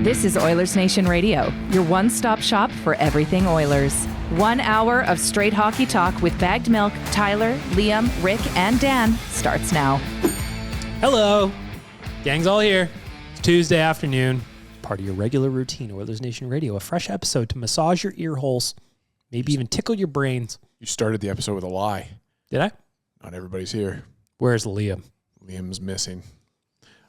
This is Oilersnation Radio, your one-stop shop for everything Oilers. 1 hour of straight hockey talk with Bagged Milk, Tyler, Liam, Rick, and Dan starts now. Hello. Gang's all here. It's Tuesday afternoon. Part of your regular routine, Oilersnation Radio. A fresh episode to massage your ear holes, maybe even tickle your brains. You started the episode with a lie. Did I? Not everybody's here. Where's Liam? Liam's missing.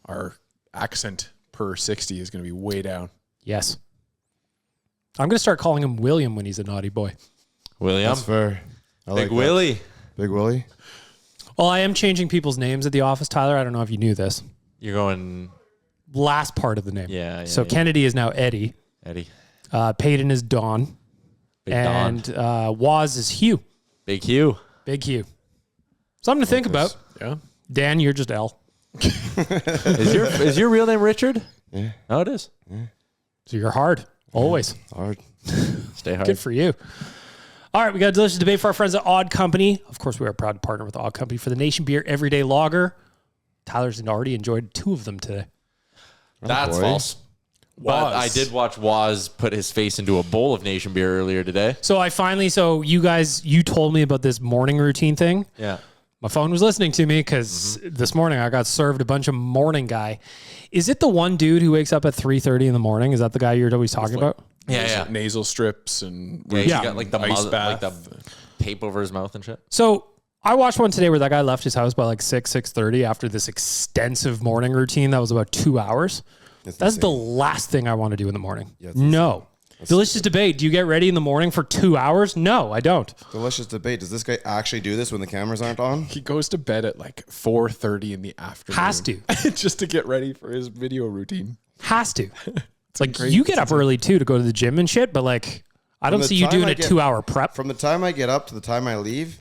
Our accent per 60 is going to be way down. Yes. I'm going to start calling him William when he's a naughty boy. William. That's fair. Big Willie. Big Willie. Well, I am changing people's names at the office, Tyler. I don't know if you knew this. You're going... Last part of the name. Yeah. So Kennedy is now Eddie. Eddie. Peyton is Don. Big and Don. Waz is Hugh. Big Hugh. Big Hugh. Something to think about. Yeah. Dan, you're just L. Is your real name Richard? Yeah. Oh, it is. Yeah. So you're hard. Always. Hard. Stay hard. Good for you. All right, we got a delicious debate for our friends at Odd Company. Of course, we are proud to partner with Odd Company for the Nation Beer Everyday Lager. Tyler's already enjoyed 2 of them today. That's false. But I did watch Waz put his face into a bowl of Nation Beer earlier today. So you told me about this morning routine thing. Yeah. My phone was listening to me because this morning I got served a bunch of morning guy. Is it the one dude who wakes up at 3:30 in the morning? Is that the guy you're always talking about? Yeah. Nasal strips and He got like the ice bath. like the tape over his mouth and shit. So I watched one today where that guy left his house by like 6:30 after this extensive morning routine that was about 2 hours. That's the last thing I want to do in the morning. Yeah, no. Delicious debate. Do you get ready in the morning for 2 hours? No, I don't. Delicious debate. Does this guy actually do this when the cameras aren't on? He goes to bed at like 4:30 in the afternoon. Has to. Just to get ready for his video routine. Has to. Like you get up early too to go to the gym and shit, but like I don't see you doing a 2 hour prep. From the time I get up to the time I leave,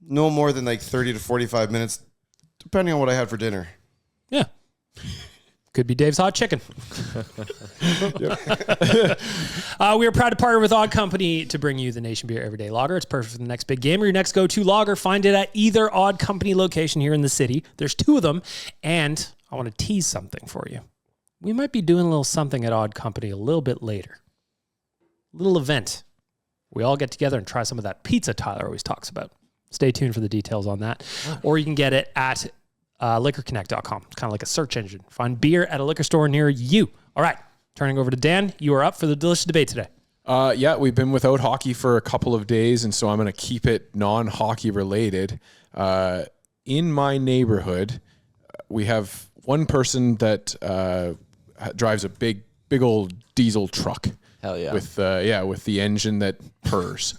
no more than like 30 to 45 minutes, depending on what I had for dinner. Yeah. Could be Dave's Hot Chicken. We are proud to partner with Odd Company to bring you the Nation Beer Everyday Lager. It's perfect for the next big game or your next go-to lager. Find it at either Odd Company location here in the city. There's 2 of them. And I want to tease something for you. We might be doing a little something at Odd Company a little bit later. Little event. We all get together and try some of that pizza Tyler always talks about. Stay tuned for the details on that. Or you can get it at liquorconnect.com. It's kind of like a search engine. Find beer at a liquor store near you. All right. Turning over to Dan. You are up for the delicious debate today. Yeah, we've been without hockey for a couple of days, and so I'm going to keep it non-hockey related. In my neighborhood, we have one person that drives a big old diesel truck. Hell yeah. With the engine that purrs.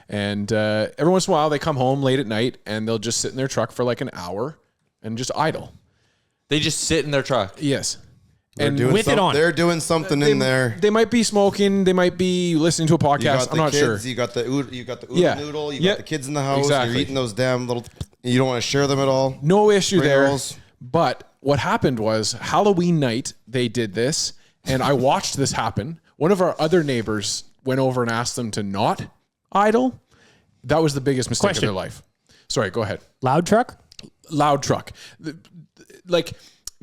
And every once in a while, they come home late at night, and they'll just sit in their truck for like an hour and just idle. They just sit in their truck. Yes. And with it on. They're doing something in there. They might be smoking. They might be listening to a podcast. I'm not sure. You got the oodle noodle. You got the kids in the house. Exactly. You're eating those damn little... You don't want to share them at all. No issue Rails. there. But what happened was Halloween night, they did this, and I watched this happen. One of our other neighbors went over and asked them to not idle. That was the biggest mistake of their life. Sorry, go ahead. Loud truck? Loud truck. Like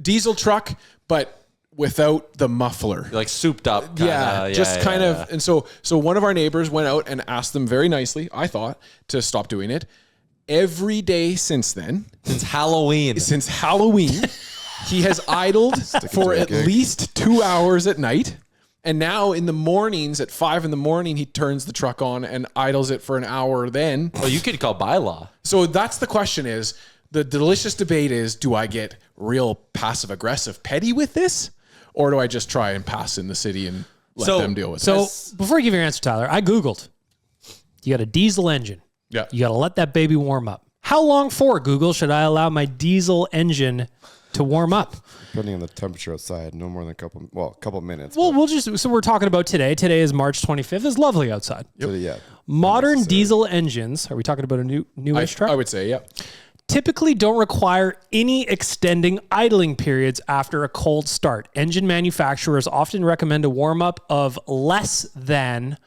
diesel truck, but without the muffler. Like souped up. Kind of. And so one of our neighbors went out and asked them very nicely, I thought, to stop doing it. Every day since then. Since Halloween, he has idled for at least 2 hours at night. And now in the mornings at 5 a.m, he turns the truck on and idles it for an hour then. Well, you could call bylaw. So that's the question is, the delicious debate is, do I get real passive aggressive petty with this? Or do I just try and pass in the city and let them deal with it? So before you give your answer, Tyler, I Googled. You got a diesel engine. Yeah. You got to let that baby warm up. How long for, Google, should I allow my diesel engine to warm up? Depending on the temperature outside, no more than a couple minutes. Well, we're talking about today. Today is March 25th. It's lovely outside. Yep. So, yeah. Modern diesel engines, are we talking about a newish truck? I would say, yeah. Typically don't require any extending idling periods after a cold start. Engine manufacturers often recommend a warm-up of less than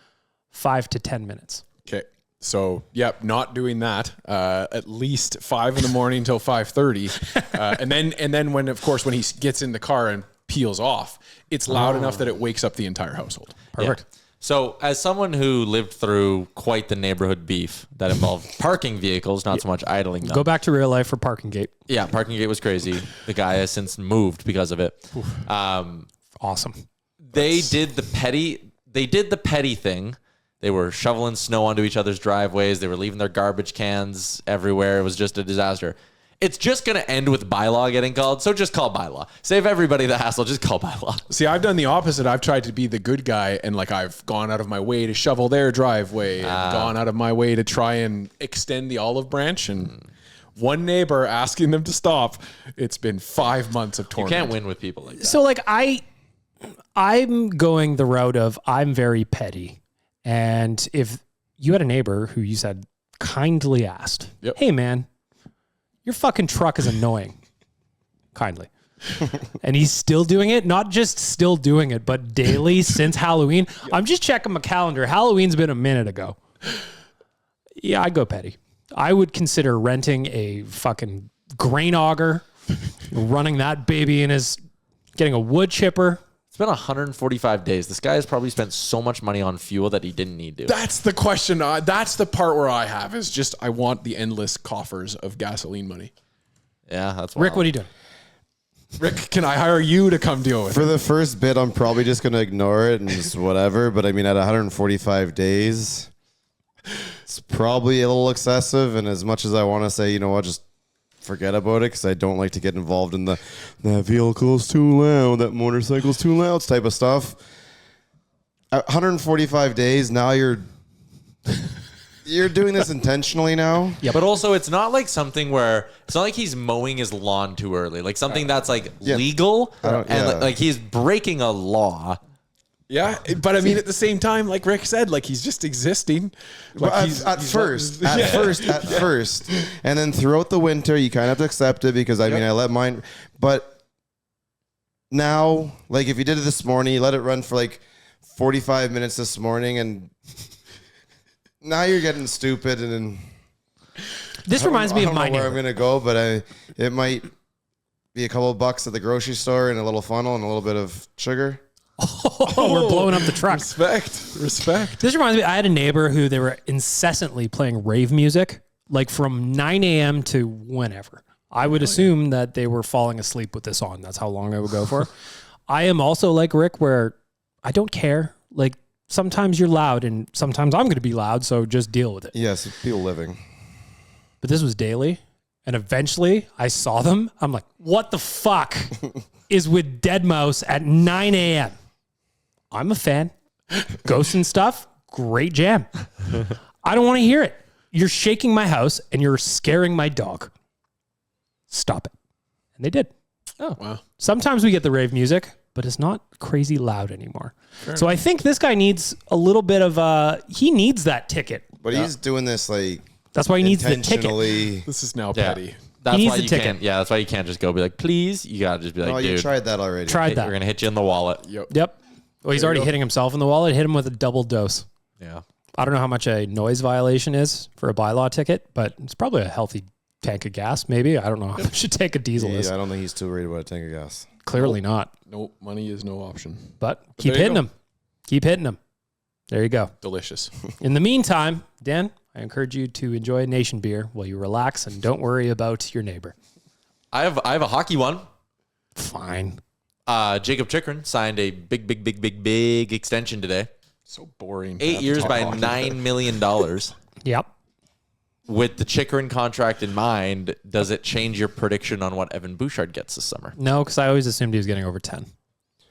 5 to 10 minutes. Okay. So, yep, not doing that. At least 5 a.m. till 5:30, and then when he gets in the car and peels off. It's loud enough that it wakes up the entire household. Perfect. Yeah. So as someone who lived through quite the neighborhood beef that involved parking vehicles, not so much idling them. Go back to real life for Parking Gate. Yeah, Parking Gate was crazy. The guy has since moved because of it. Awesome. They did the petty thing. They were shoveling snow onto each other's driveways. They were leaving their garbage cans everywhere. It was just a disaster. It's just going to end with bylaw getting called, so just call bylaw. Save everybody the hassle, just call bylaw. See, I've done the opposite. I've tried to be the good guy, and like I've gone out of my way to shovel their driveway and gone out of my way to try and extend the olive branch. And one neighbor asking them to stop. It's been 5 months of torment. You can't win with people like that. So like I'm going the route of I'm very petty. And if you had a neighbor who you said kindly asked, hey man, your fucking truck is annoying. Kindly. And he's still doing it. Not just still doing it, but daily since Halloween. I'm just checking my calendar. Halloween's been a minute ago. Yeah, I'd go petty. I would consider renting a fucking grain auger, running that baby in getting a wood chipper. It's been 145 days. This guy has probably spent so much money on fuel that he didn't need to. That's the question. That's the part where I have is just I want the endless coffers of gasoline money. Yeah, that's wild. Rick, what are you doing? Rick, can I hire you to come deal with it? For the first bit, I'm probably just going to ignore it and just whatever. But I mean, at 145 days, it's probably a little excessive. And as much as I want to say, you know what, just forget about it, because I don't like to get involved in that vehicle's too loud, that motorcycle's too loud type of stuff. At 145 days, now you're doing this intentionally now. Yeah, but also it's not like something where it's not like he's mowing his lawn too early. Like something that's like legal and like he's breaking a law. Yeah, but I mean, at the same time, like Rick said, like he's just existing. Like at first, and then throughout the winter, you kind of have to accept it because I mean, I let mine. But now, like if you did it this morning, you let it run for like 45 minutes this morning, and now you're getting stupid. And then This reminds me of my I don't know where I'm neighbor. gonna go, but it might be a couple of bucks at the grocery store and a little funnel and a little bit of sugar. Oh, we're blowing up the truck. Respect. This reminds me, I had a neighbor who they were incessantly playing rave music, like from 9 a.m. to whenever. I would assume that they were falling asleep with this on. That's how long I would go for. I am also like Rick, where I don't care. Like sometimes you're loud and sometimes I'm going to be loud, so just deal with it. Yes, people living. But this was daily. And eventually I saw them. I'm like, what the fuck is with Dead Mouse at 9 a.m.? I'm a fan. Ghosts and stuff, great jam. I don't want to hear it. You're shaking my house and you're scaring my dog. Stop it. And they did. Oh, wow. Sometimes we get the rave music, but it's not crazy loud anymore. So I think this guy needs a little bit of, he needs that ticket. But he's doing this like That's why he needs the ticket. intentionally. This is now petty. That's He needs why the you ticket. can't. Yeah, that's why you can't just go be like, please. You gotta just be like, Oh, dude, you tried that already. Tried that. we're gonna hit you in the wallet. Yep. Well, he's already hitting himself in the wallet. Hit him with a double dose. Yeah. I don't know how much a noise violation is for a bylaw ticket, but it's probably a healthy tank of gas. Maybe. I don't know how much a tank of diesel is. I don't think he's too worried about a tank of gas. Clearly not. Nope, money is no option. But keep there you hitting go. them. Keep hitting them. There you go. Delicious. In the meantime, Dan, I encourage you to enjoy Nation beer while you relax and don't worry about your neighbor. I have a hockey one. Fine. Jacob Chychrun signed a big extension today. So boring. 8 years by $9 million. Yep. With the Chychrun contract in mind, does it change your prediction on what Evan Bouchard gets this summer? No, because I always assumed he was getting over 10.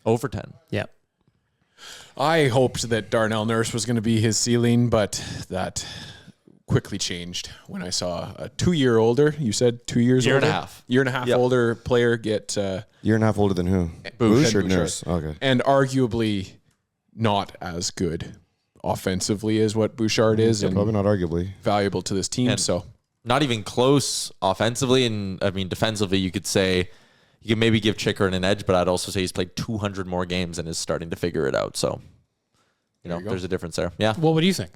Over 10. Yep. I hoped that Darnell Nurse was going to be his ceiling, but that quickly changed when I saw a 2 year older. You said 2 years Year and older? a half. Year and a half Yep. older player get Year and a half older than who? Bouchard. Or Nurse? Okay. and arguably not as good offensively as what Bouchard is, and Probably not arguably. valuable to this team. And- So Not even close offensively. And I mean, defensively, you could say you can maybe give Chychrun an edge, but I'd also say he's played 200 more games and is starting to figure it out. So, there's a difference there. Yeah. Well, what do you think?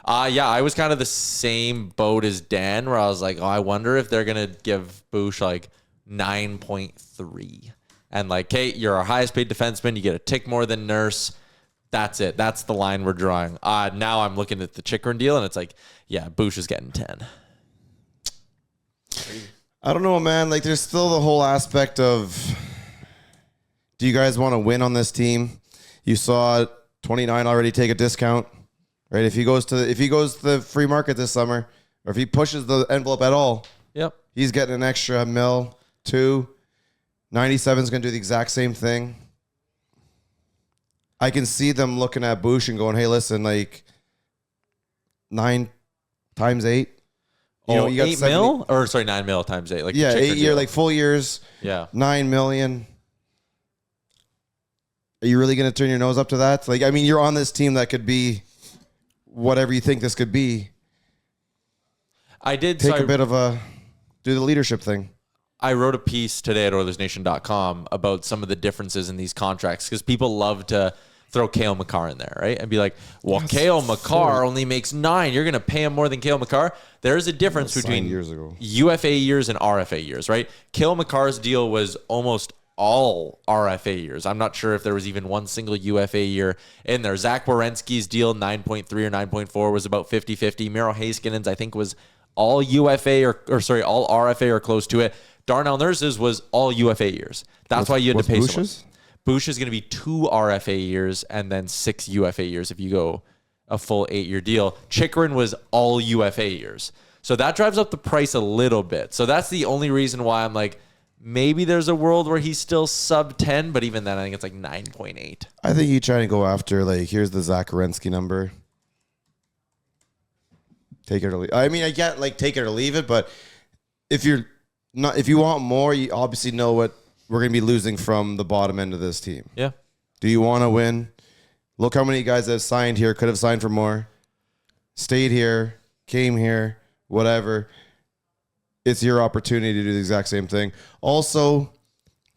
Yeah, I was kind of the same boat as Dan, where I was like, I wonder if they're going to give Bouch like 9.3. And like, Kate, you're our highest paid defenseman. You get a tick more than Nurse. That's it. That's the line we're drawing. Now I'm looking at the Chychrun deal, and it's like, yeah, Bouch is getting 10. I don't know, man. Like, there's still the whole aspect of, do you guys want to win on this team? You saw 29 already take a discount, right? If he goes to the free market this summer, or if he pushes the envelope at all, Yep. he's getting an extra mil, 2. 97 is going to do the exact same thing. I can see them looking at Bouch and going, hey, listen, like 9 times 8. You got 8 mil? Or sorry, 9 mil times 8. Like yeah, the 8 year, deal. like full years. Yeah. 9 million. Are you really going to turn your nose up to that? Like, I mean, you're on this team that could be whatever you think this could be. Take a bit of do the leadership thing. I wrote a piece today at Oilersnation.com about some of the differences in these contracts because people love to throw Cale Makar in there, right? And be like, well, Cale Makar only makes 9. You're going to pay him more than Cale Makar. There's a difference between years ago. UFA years and RFA years, right? Cale Makar's deal was almost all RFA years. I'm not sure if there was even one single UFA year in there. Zach Werenski's deal, 9.3 or 9.4, was about 50-50. Miro Heiskanen's, I think, was all UFA all RFA or close to it. Darnell Nurse's was all UFA years. That's why you had to pay so much. Bouch is going to be 2 RFA years and then 6 UFA years if you go a full 8-year deal. Chychrun was all UFA years. So that drives up the price a little bit. So that's the only reason why I'm like, maybe there's a world where he's still sub 10, but even then I think it's like 9.8. I think you trying to go after, like, here's the Zach Werenski number. Take it or leave. I mean, I get, like, take it or leave it, but if you want more, you obviously know what we're going to be losing from the bottom end of this team. Yeah. Do you want to win? Look how many guys have signed here, could have signed for more, stayed here, came here, whatever. It's your opportunity to do the exact same thing. Also,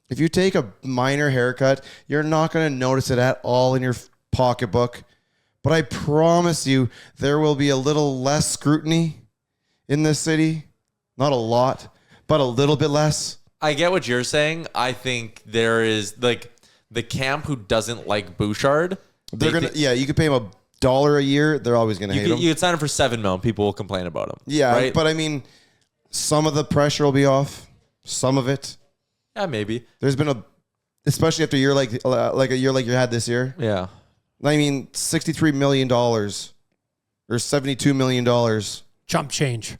if you take a minor haircut, you're not going to notice it at all in your pocketbook. But I promise you, there will be a little less scrutiny in this city. Not a lot, but a little bit less. I get what you're saying. I think there is, like, the camp who doesn't like Bouchard. You could pay him $1 a year. They're always going to hate him. You could sign him for $7 million. People will complain about him. Yeah, right? But I mean, some of the pressure will be off. Some of it. Yeah, maybe. There's been especially after a year like a year like you had this year. Yeah. I mean, $63 million or $72 million. Chump change.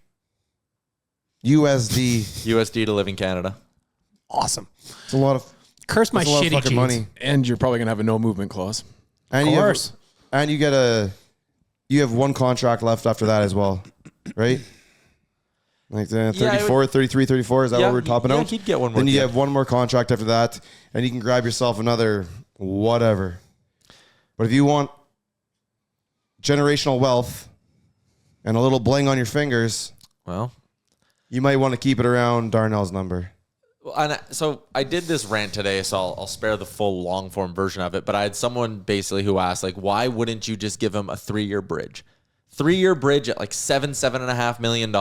USD to live in Canada. Awesome. It's a lot of Curse my shitty fucking jeans. money. And you're probably going to have a no movement clause. And Of course. you have one contract left after that as well, right? Like 34, 33, 34, is that what we're topping out? He'd get one more. Then you have one more contract after that, and you can grab yourself another whatever. But if you want generational wealth and a little bling on your fingers, Well, you might want to keep it around Darnell's number. so I did this rant today, so I'll spare the full long form version of it. But I had someone basically who asked, like, why wouldn't you just give him a 3-year bridge? 3-year bridge at like $7.5 million.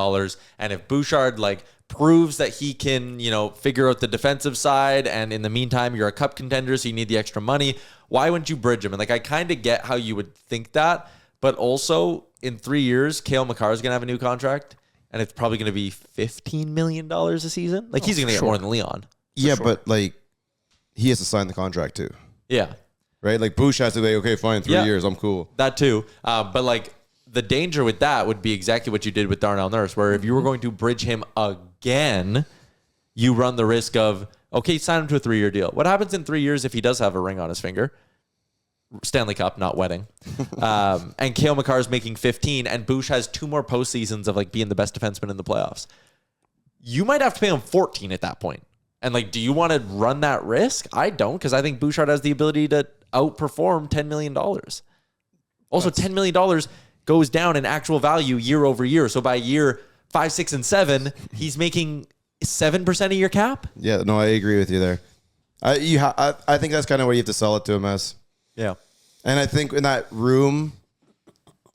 And if Bouchard like proves that he can, figure out the defensive side, and in the meantime, you're a cup contender, so you need the extra money, why wouldn't you bridge him? And like, I kind of get how you would think that, but also in 3 years, Cale Makar is going to have a new contract, and it's probably going to be $15 million a season. Like, he's going to get more than Leon. Yeah, but like, he has to sign the contract too, Yeah, right? Like, Bouch has to be, okay, fine, 3 years, I'm cool. that too. But like, the danger with that would be exactly what you did with Darnell Nurse, where if you were going to bridge him again, you run the risk of, okay, sign him to a 3-year deal. What happens in 3 years if he does have a ring on his finger? Stanley Cup, not wedding. And Cale Makar is making 15, and Bouch has 2 more postseasons of like being the best defenseman in the playoffs. You might have to pay him 14 at that point. And like, do you want to run that risk? I don't, because I think Bouchard has the ability to outperform $10 million. Also, $10 million goes down in actual value year over year. So by year 5, 6, and 7, he's making 7% of your cap. Yeah, no, I agree with you there. I think that's kind of what you have to sell it to him as. Yeah. And I think in that room,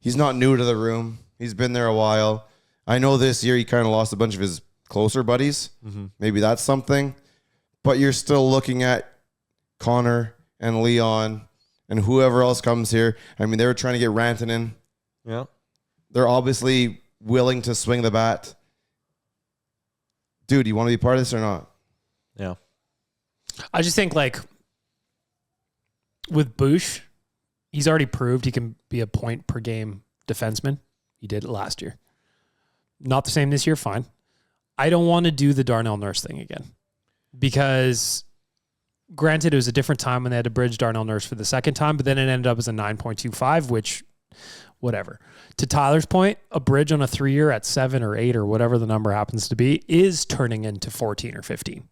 he's not new to the room. He's been there a while. I know this year he kind of lost a bunch of his closer buddies. Mm-hmm. Maybe that's something. but you're still looking at Connor and Leon and whoever else comes here. I mean, they were trying to get Rantanen. Yeah. They're obviously willing to swing the bat. Dude, you want to be part of this or not? Yeah. I just think like with Bouch, he's already proved he can be a point per game defenseman. He did it last year. Not the same this year, fine. I don't want to do the Darnell Nurse thing again because granted it was a different time when they had to bridge Darnell Nurse for the second time, but then it ended up as a 9.25, which whatever. To Tyler's point, a bridge on a 3-year at 7 or 8 or whatever the number happens to be is turning into 14 or 15.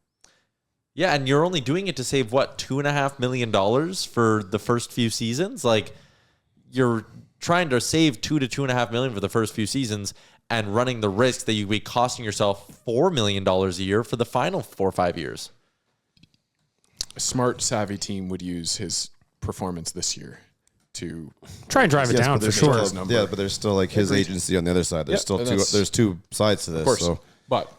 Yeah, and you're only doing it to save what, $2.5 million for the first few seasons? Like, you're trying to save $2 to $2.5 million for the first few seasons and running the risk that you'd be costing yourself $4 million a year for the final 4 or 5 years. A smart, savvy team would use his performance this year to try and drive it down but for sure. Yeah, but there's still like his agency on the other side. There's there's two sides to this. Of course. So. But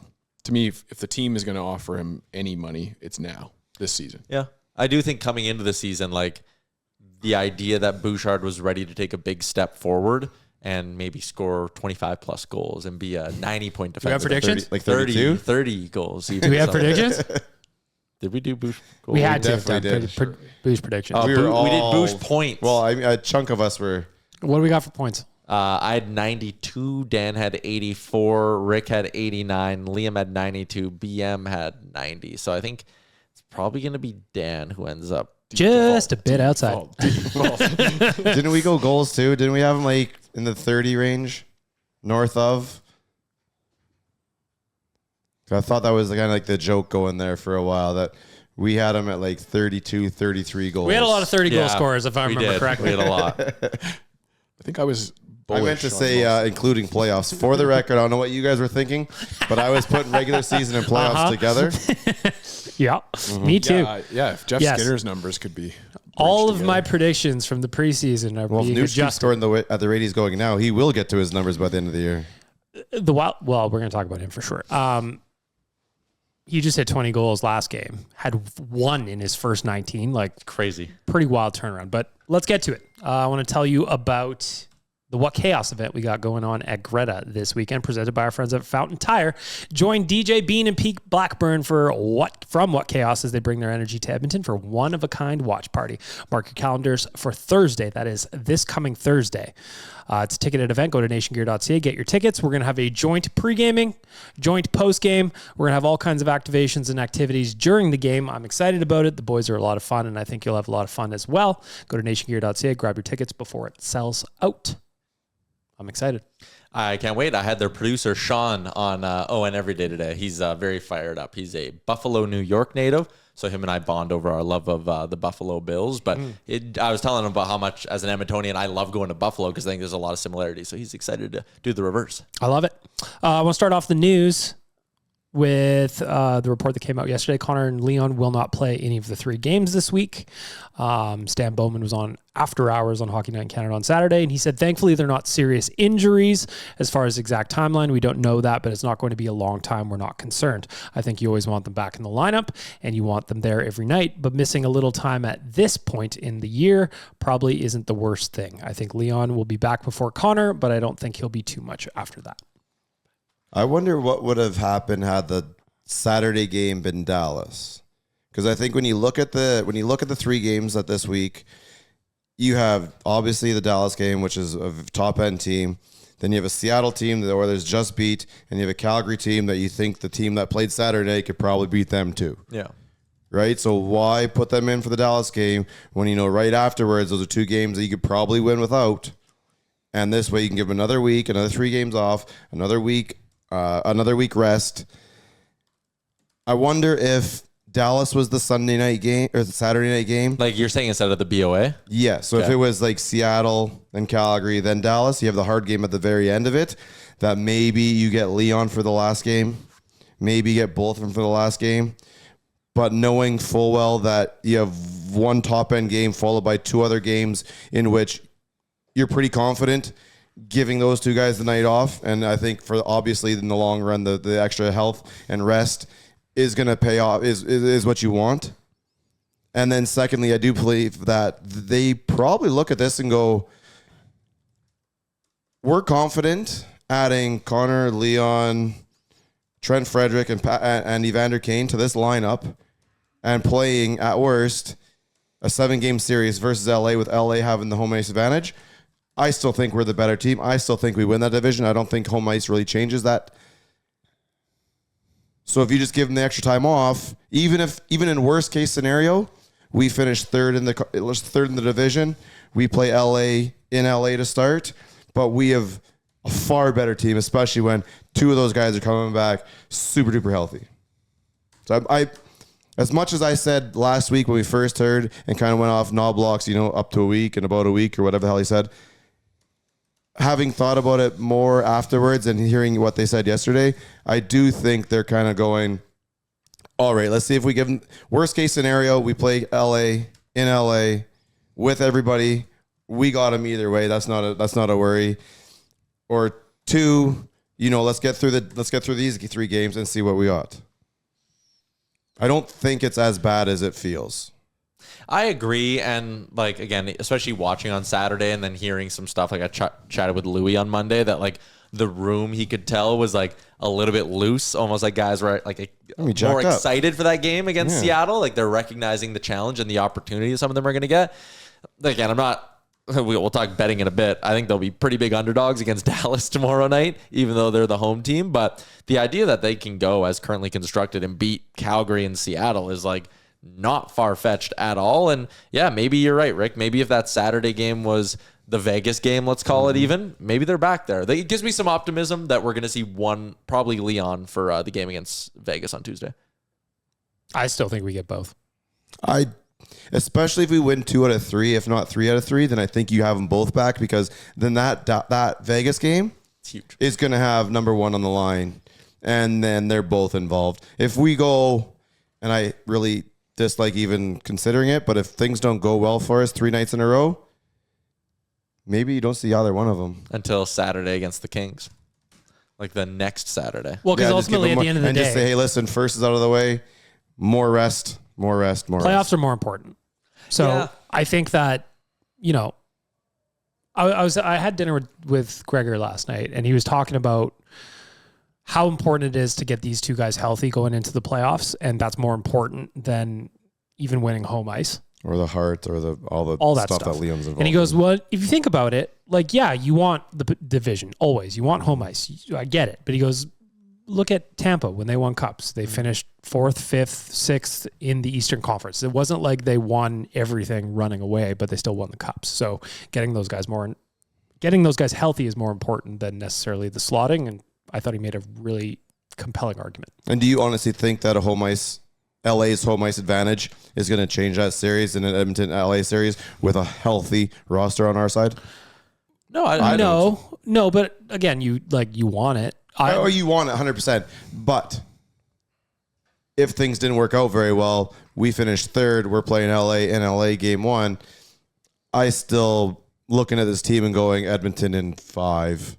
to me, if the team is going to offer him any money, it's now, this season. Yeah. I do think coming into the season, like the idea that Bouchard was ready to take a big step forward and maybe score 25 plus goals and be a 90-point defenseman. Do we have predictions? 30 goals. Do we have predictions? Did we do Bouch? We had to have definitely done did. Bouch predictions. We we were did all- Bouch points. Well, I mean, a chunk of us were. What do we got for points? I had 92. Dan had 84. Rick had 89. Liam had 92. BM had 90. So I think it's probably going to be Dan who ends up. Just a bit outside. Didn't we go goals too? Didn't we have him like in the 30 range, north of? I thought that was kind of like the joke going there for a while that we had him at like 32, 33 goals. We had a lot of 30-goal Yeah, scorers, if I we remember did. correctly. We had a lot. I think I was I bullish meant to on say most. including playoffs. For the record, I don't know what you guys were thinking, but I was putting regular season and playoffs together. Yeah, me too. Yeah, if Jeff Yes. Skinner's numbers could be All bridged of my together. predictions from the preseason are Well, if being Nugent adjusted. scoring at the rate he's going now, he will get to his numbers by the end of the year. Well, we're going to talk about him for sure. He just hit 20 goals last game, had 1 in his first 19, like Crazy. pretty wild turnaround. But let's get to it. I want to tell you about the What Chaos event we got going on at Greta this weekend, presented by our friends at Fountain Tire. Join DJ Bean and Pete Blackburn from What Chaos as they bring their energy to Edmonton for one-of-a-kind watch party. Mark your calendars for Thursday. That is this coming Thursday. It's a ticketed event. Go to nationgear.ca, get your tickets. We're going to have a joint pre-gaming, joint post-game. We're going to have all kinds of activations and activities during the game. I'm excited about it. The boys are a lot of fun, and I think you'll have a lot of fun as well. Go to nationgear.ca, grab your tickets before it sells out. I'm excited. I can't wait. I had their producer, Sean, on ON Every Day today. He's very fired up. He's a Buffalo, New York native. So him and I bond over our love of the Buffalo Bills. But I was telling him about how much, as an Edmontonian, I love going to Buffalo because I think there's a lot of similarities. So he's excited to do the reverse. I love it. I want to start off the news with the report that came out yesterday. Connor and Leon will not play any of the 3 games this week. Stan Bowman was on After Hours on Hockey Night in Canada on Saturday, and he said, thankfully, they're not serious injuries. As far as exact timeline, we don't know that, but it's not going to be a long time. We're not concerned. I think you always want them back in the lineup, and you want them there every night, but missing a little time at this point in the year probably isn't the worst thing. I think Leon will be back before Connor, but I don't think he'll be too much after that. I wonder what would have happened had the Saturday game been Dallas. Because I think when you look at the 3 games that this week, you have obviously the Dallas game, which is a top end team. Then you have a Seattle team that the Oilers just beat, and you have a Calgary team that you think the team that played Saturday could probably beat them too. Yeah. Right? So why put them in for the Dallas game when you know right afterwards those are 2 games that you could probably win without? And this way you can give them another week, another 3 games off, another week rest. I wonder if Dallas was the Sunday night game or the Saturday night game. Like you're saying instead of the BOA? Yeah. So if Okay. it was like Seattle, then Calgary, then Dallas, you have the hard game at the very end of it. That maybe you get Leon for the last game. Maybe you get both of them for the last game. But knowing full well that you have 1 top end game followed by 2 other games in which you're pretty confident giving those 2 guys the night off. And I think for obviously in the long run, the extra health and rest is going to pay off, is what you want. And then secondly, I do believe that they probably look at this and go, we're confident adding Connor, Leon, Trent, Frederic, and Evander Kane to this lineup and playing, at worst, a 7-game series versus LA with LA having the home ice advantage. I still think we're the better team. I still think we win that division. I don't think home ice really changes that. So if you just give them the extra time off, even in worst case scenario, we finish third in the division. We play LA in LA to start, but we have a far better team, especially when 2 of those guys are coming back super duper healthy. So I as much as I said last week when we first heard and kind of went off knob blocks, up to a week and about a week or whatever the hell he said, having thought about it more afterwards and hearing what they said yesterday, I do think they're kind of going, all right, let's see if we give them worst case scenario. We play LA in LA with everybody. We got them either way. That's not a worry. Or 2, let's get through these 3 games and see what we got. I don't think it's as bad as it feels. I agree. And again, especially watching on Saturday and then hearing some stuff, I chatted with Louis on Monday that the room he could tell was a little bit loose, almost like guys were more excited for that game against Seattle. They're recognizing the challenge and the opportunity some of them are going to get. Again, we'll talk betting in a bit. I think they'll be pretty big underdogs against Dallas tomorrow night, even though they're the home team. But the idea that they can go as currently constructed and beat Calgary and Seattle is not far-fetched at all. And yeah, maybe you're right, Rick. Maybe if that Saturday game was the Vegas game, let's call it even, maybe they're back there. It gives me some optimism that we're going to see one, probably Leon, for the game against Vegas on Tuesday. I still think we get both. Especially if we win 2 out of 3, if not 3 out of 3, then I think you have them both back, because then that Vegas game is going to have number 1 on the line, and then they're both involved. If we go, and I really dislike even considering it, but if things don't go well for us 3 nights in a row, maybe you don't see either one of them until Saturday against the Kings, the next Saturday. Well, because ultimately at the end of the day, just say, hey, listen, first is out of the way, more rest. Playoffs are more important. So I think that, I had dinner with Gregor last night, and he was talking about how important it is to get these 2 guys healthy going into the playoffs, and that's more important than even winning home ice. Or the heart, or all that stuff that Liam's involved in. And he goes, well, if you think about it, you want the division, always. You want home ice. I get it. But he goes, look at Tampa when they won cups. They finished 4th, 5th, 6th in the Eastern Conference. It wasn't like they won everything running away, but they still won the cups. So getting those guys healthy is more important than necessarily the slotting. And I thought he made a really compelling argument. And do you honestly think that LA's home ice advantage is going to change that series in an Edmonton LA series with a healthy roster on our side? No, I don't. No, but again, you want it. You want it 100%. But if things didn't work out very well, we finished 3rd. We're playing LA in LA game 1. I still looking at this team and going Edmonton in 5.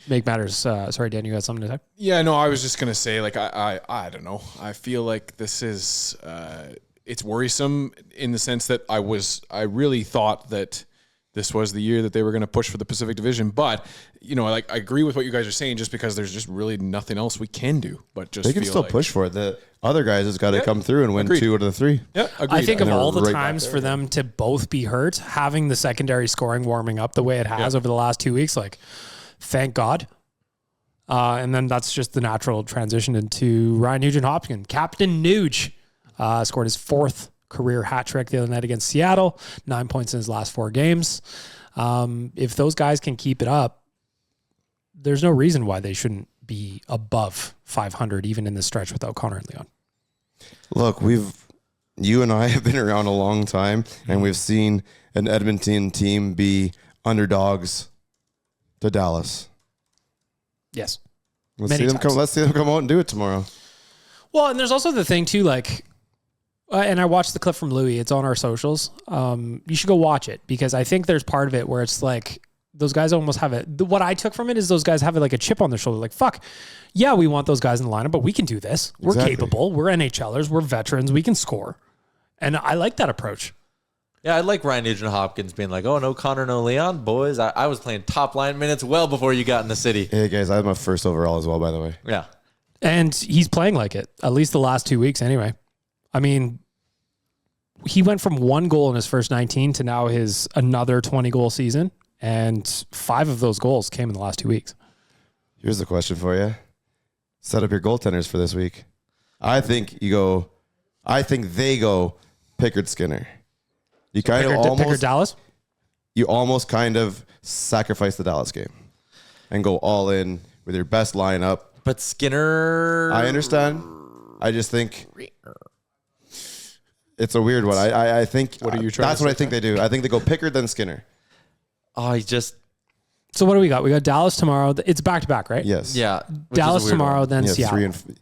Make matters. Sorry, Dan, you got something to say? Yeah, no, I was just gonna say, I don't know. I feel like this is it's worrisome in the sense that I really thought that this was the year that they were going to push for the Pacific Division. But, I agree with what you guys are saying, just because there's just really nothing else we can do. But just they can still push for it. The other guys has got to come through and win 2 out of the 3. Yeah, agreed. I think of all the times for them to both be hurt, having the secondary scoring warming up the way it has over the last 2 weeks, thank God. And then that's just the natural transition into Ryan Nugent-Hopkins. Captain Nuge scored his 4th career hat trick the other night against Seattle, 9 points in his last 4 games. If those guys can keep it up, there's no reason why they shouldn't be above 500, even in the stretch without Connor and Leon. Look, you and I have been around a long time, and we've seen an Edmonton team be underdogs to Dallas. Yes. Let's see them come out and do it tomorrow. Well, and there's also the thing too, and I watched the clip from Louis. It's on our socials. You should go watch it, because I think there's part of it where it's those guys almost have it. What I took from it is those guys have like a chip on their shoulder. Like, fuck, yeah, we want those guys in the lineup, but we can do this. We're Exactly. capable. We're NHLers. We're veterans. We can score. And I like that approach. Yeah, I like Ryan Nugent-Hopkins being like, oh, no Connor, no Leon. Boys, I was playing top line minutes well before you got in the city. Hey guys, I had my first overall as well, by the way. Yeah. And he's playing like it, at least the last 2 weeks anyway. I mean, he went from 1 goal in his first 19 to now his another 20-goal season. And 5 of those goals came in the last 2 weeks. Here's the question for you. Set up your goaltenders for this week. I think they go Pickard Skinner. You kind of Pickard Dallas? You almost kind of sacrifice the Dallas game and go all in with your best lineup. But Skinner... I understand. I just think it's a weird one. I think What are you trying that's to what say, I think they do. I think they go Pickard then Skinner. Oh, he just... So what do we got? We got Dallas tomorrow. It's back-to-back, right? Yes. Yeah. which is a Dallas weird tomorrow, one. then Yeah, Seattle. 3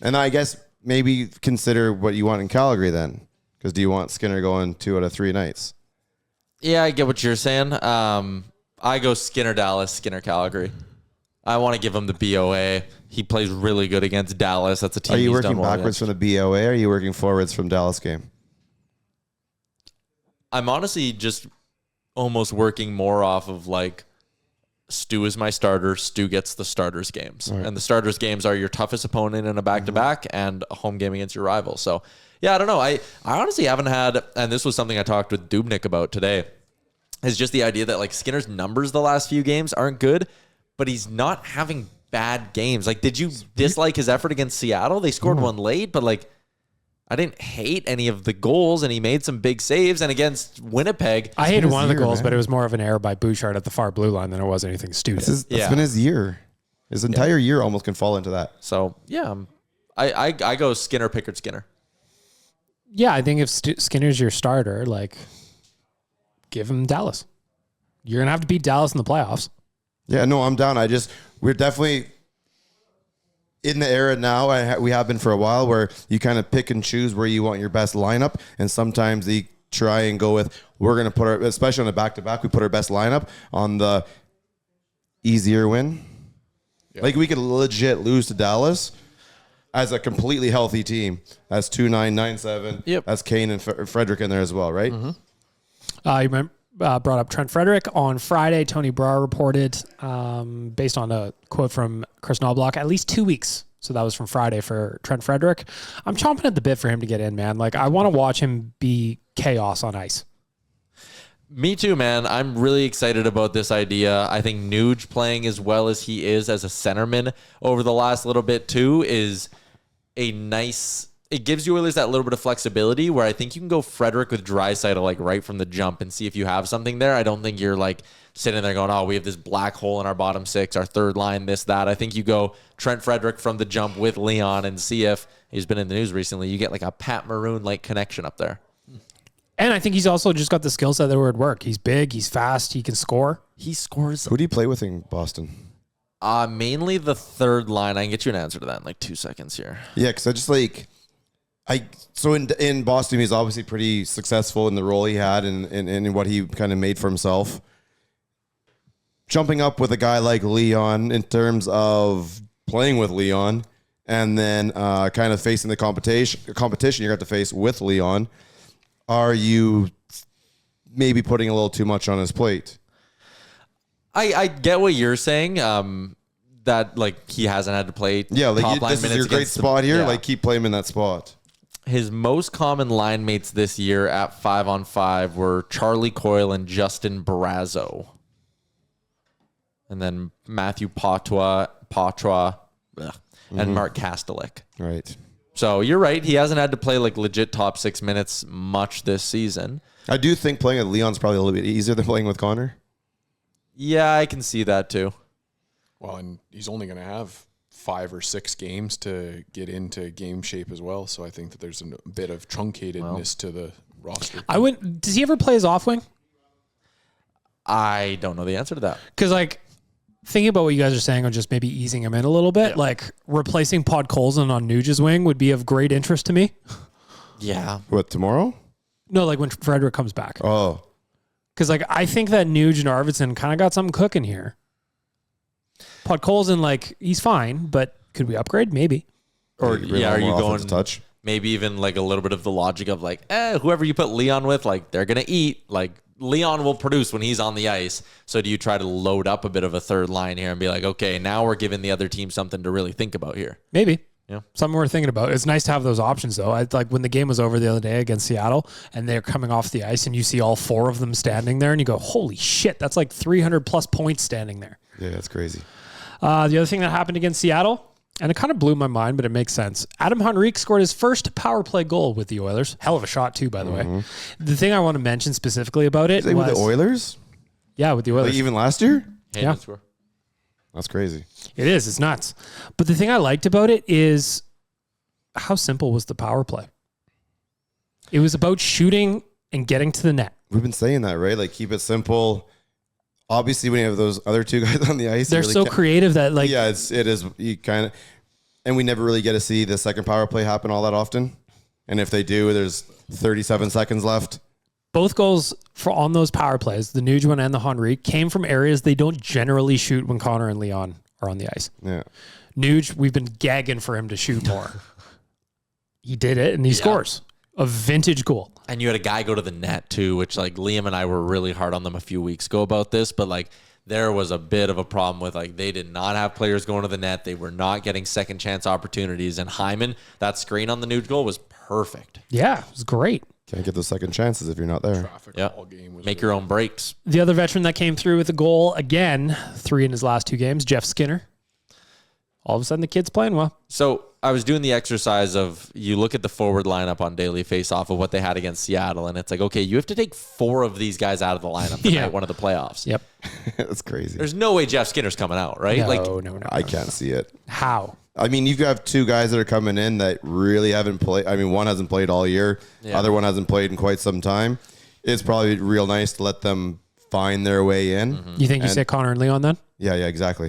and I guess maybe consider what you want in Calgary then. Because do you want Skinner going 2 out of 3 nights? Yeah, I get what you're saying. I go Skinner Dallas, Skinner Calgary. I want to give him the BOA. He plays really good against Dallas. That's a team Are you he's working done well backwards against. from the BOA or are you working forwards from Dallas game? I'm honestly just almost working more off of like Stu is my starter. Stu gets the starters games. Right. And the starters games are your toughest opponent in a back-to-back and a home game against your rival. So, yeah, I don't know. I honestly haven't had, and this was something I talked with Dubnik about today, is just the idea that like Skinner's numbers the last few games aren't good, but he's not having bad games. Like, did you dislike his effort against Seattle? They scored one late, but like, I didn't hate any of the goals, and he made some big saves. And against Winnipeg, I hated his one of the year, goals, man. but it was more of an error by Bouchard at the far blue line than it was anything stupid. That's Yeah. been his year. His entire year almost can fall into that. so yeah, I go Skinner, Pickard, Skinner. Yeah, I think if Skinner's your starter, like, give him Dallas. You're going to have to beat Dallas in the playoffs. Yeah, no, I'm down. We're definitely in the era now. We have been for a while where you kind of pick and choose where you want your best lineup, and sometimes they try and go with we're going to put our, especially on the back-to-back, we put our best lineup on the easier win. Yeah. Like we could legit lose to Dallas as a completely healthy team. That's 2-9-9-7. Yep. That's Kane and Frederic in there as well, right? You remember, brought up Trent Frederic. On Friday, Tony Brar reported, based on a quote from Chris Knobloch, at least 2 weeks. So that was from Friday for Trent Frederic. I'm chomping at the bit for him to get in, man. Like, I want to watch him be chaos on ice. Me too, man. I'm really excited about this idea. I think Nuge playing as well as he is as a centerman over the last little bit too is a nice. It gives you Oilers that little bit of flexibility where I think you can go Frederic with Draisaitl like right from the jump and see if you have something there. I don't think you're like sitting there going, oh, we have this black hole in our bottom six, our third line, this, that. I think you go Trent Frederic from the jump with Leon and see if he's been in the news recently. You get like a Pat Maroon like connection up there. And I think he's also just got the skill set that would work. He's big, he's fast, he can score. He scores Who do you play with in Boston? mainly the third line. I can get you an answer to that in like 2 seconds here. Yeah, because I just like so in Boston, he's obviously pretty successful in the role he had and in what he kind of made for himself. Jumping up with a guy like Leon in terms of playing with Leon, and then kind of facing the competition you're going to face with Leon. Are you maybe putting a little too much on his plate? I get what you're saying. That like he hasn't had to play. Yeah, like top line this is minutes your great against spot here. yeah. Like keep playing him in that spot. His most common line mates this year at 5-on-5 were Charlie Coyle and Justin Barrazzo. And then Matthew Patois, and Mark Kastelik. Right. So you're right. He hasn't had to play like legit top 6 minutes much this season. I do think playing with Leon's probably a little bit easier than playing with Connor. Yeah, I can see that too. Well, and he's only going to have 5 or 6 games to get into game shape as well. So I think that there's a bit of truncatedness to the roster. Does he ever play his off wing? I don't know the answer to that. Because, like, thinking about what you guys are saying, or just maybe easing him in a little bit, like replacing Podkolzin on Nuge's wing would be of great interest to me. Yeah. What, tomorrow? No, like when Frederic comes back. Oh. Because like I think that Nuge and Arvidsson kind of got something cooking here. Podkolzin, like he's fine, but could we upgrade? Maybe. Or Really are you more going offensive touch? maybe even like a little bit of the logic of like, whoever you put Leon with, like they're gonna eat. Like Leon will produce when he's on the ice. So do you try to load up a bit of a third line here and be like, okay, now we're giving the other team something to really think about here? Maybe. Yeah. Something we're thinking about. It's nice to have those options, though. Like when the game was over the other day against Seattle and they're coming off the ice and you see all 4 of them standing there and you go, holy shit, that's like 300 plus points standing there. Yeah, that's crazy. The other thing that happened against Seattle, and it kind of blew my mind, but it makes sense. Adam Henrique scored his first power play goal with the Oilers. Hell of a shot, too, by the way. The thing I want to mention specifically about it was... with the Oilers? Yeah, with the Oilers. Like even last year? Yeah. That's crazy. It is. It's nuts. But the thing I liked about it is how simple was the power play. It was about shooting and getting to the net. We've been saying that, right? Like keep it simple. Obviously, when you have those other 2 guys on the ice, They're you really so can't- creative that like Yeah, it is. You kind of, and we never really get to see the second power play happen all that often. And if they do, there's 37 seconds left. both goals on those power plays, the Nugent one and the Henrique, came from areas they don't generally shoot when Connor and Leon are on the ice. Yeah. Nuge, we've been gagging for him to shoot more. He did it, and he scores a vintage goal. And you had a guy go to the net too, which like Liam and I were really hard on them a few weeks ago about this, but like there was a bit of a problem with like they did not have players going to the net. They were not getting second chance opportunities. And Hyman, that screen on the Nuge goal was perfect. Yeah, it was great. Can't get those second chances if you're not there. Yeah. Make your own breaks. The other veteran that came through with a goal again, 3 in his last 2 games, Jeff Skinner. All of a sudden, the kid's playing well. So I was doing the exercise of you look at the forward lineup on Daily Face-Off of what they had against Seattle, and it's like, okay, you have to take 4 of these guys out of the lineup to night one of the playoffs. Yep. That's crazy. There's no way Jeff Skinner's coming out, right? No. I can't see it. How? I mean, you've got 2 guys that are coming in that really haven't played. I mean, one hasn't played all year. Yeah. Other one hasn't played in quite some time. It's probably real nice to let them find their way in. You think you say Connor and Leon then? Yeah, exactly.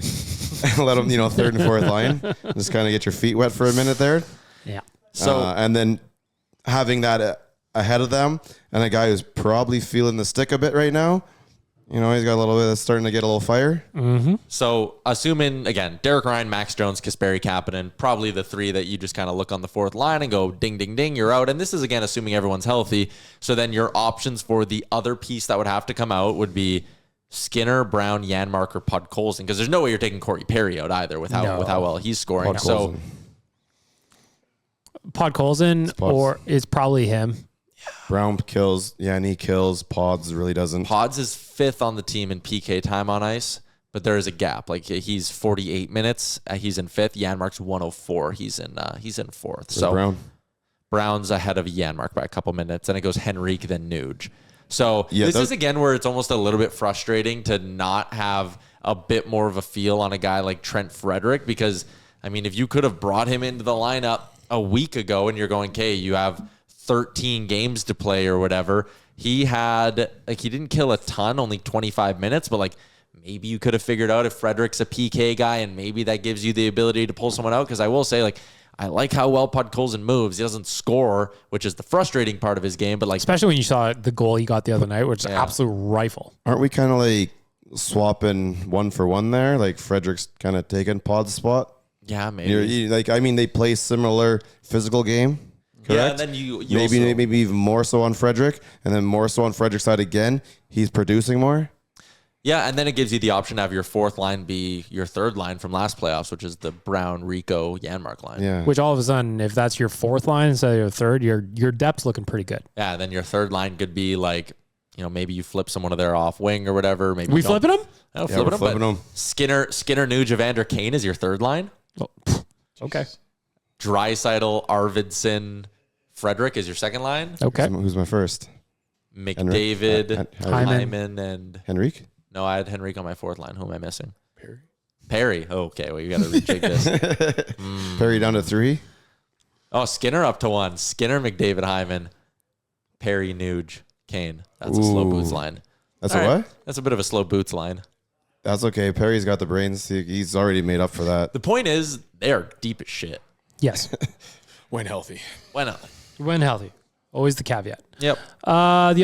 Let them, third and fourth line. Just kind of get your feet wet for a minute there. Yeah. So and then having that ahead of them and a guy who's probably feeling the stick a bit right now. He's got a little bit of starting to get a little fire. So assuming, again, Derek Ryan, Max Jones, Kasperi Kapanen, probably the 3 that you just kind of look on the fourth line and go, ding, ding, ding, you're out. And this is, again, assuming everyone's healthy. So then your options for the other piece that would have to come out would be Skinner, Brown, Janmark, or Podkolzin. Because there's no way you're taking Corey Perry out either with how well he's scoring. Podkolzin. So Podkolzin or is probably him. Brown kills. Yanni kills. Pods really doesn't. Pods is 5th on the team in PK time on ice, but there is a gap. Like he's 48 minutes. He's in 5th. Janmark's 104. He's in 4th. So Brown's ahead of Janmark by a couple minutes, and it goes Henrique then Nuge. So this is again where it's almost a little bit frustrating to not have a bit more of a feel on a guy like Trent Frederic, because I mean, if you could have brought him into the lineup a week ago and you're going, okay, you have 13 games to play or whatever. He didn't kill a ton, only 25 minutes, but maybe you could have figured out if Frederic's a PK guy and maybe that gives you the ability to pull someone out. Because I will say, I like how well Podkolzin moves. He doesn't score, which is the frustrating part of his game, but especially when you saw the goal he got the other night, which is an absolute rifle. Aren't we kind of swapping 1 for 1 there? Like Frederic's kind of taking Pod's spot. Yeah, maybe. They play similar physical game. Correct? Yeah, and then you maybe even more so on Frederic, and then more so on Frederic's side again. He's producing more. Yeah, and then it gives you the option to have your 4th line be your 3rd line from last playoffs, which is the Brown, Rico, Janmark line. Yeah. Which all of a sudden, if that's your 4th line instead of your 3rd, your depth's looking pretty good. Yeah, and then your 3rd line could be maybe you flip someone of their off wing or whatever. Maybe we flipping them? No, Yeah, we're flipping them. Skinner, Nuge, Evander Kane is your 3rd line. Oh, okay. Draisaitl, Arvidsson, Frederic is your 2nd line. Okay. Who's my first? McDavid, Hyman, and Henrique? No, I had Henrique on my 4th line. Who am I missing? Perry. Okay, well, you got to rejig this. Perry down to 3? Oh, Skinner up to 1. Skinner, McDavid, Hyman, Perry, Nuge, Kane. That's a slow boots line. That's All a right. what? That's a bit of a slow boots line. That's okay. Perry's got the brains. He's already made up for that. The point is, they are deep as shit. Yes. When healthy. Why not? When healthy. Always the caveat. Yep. The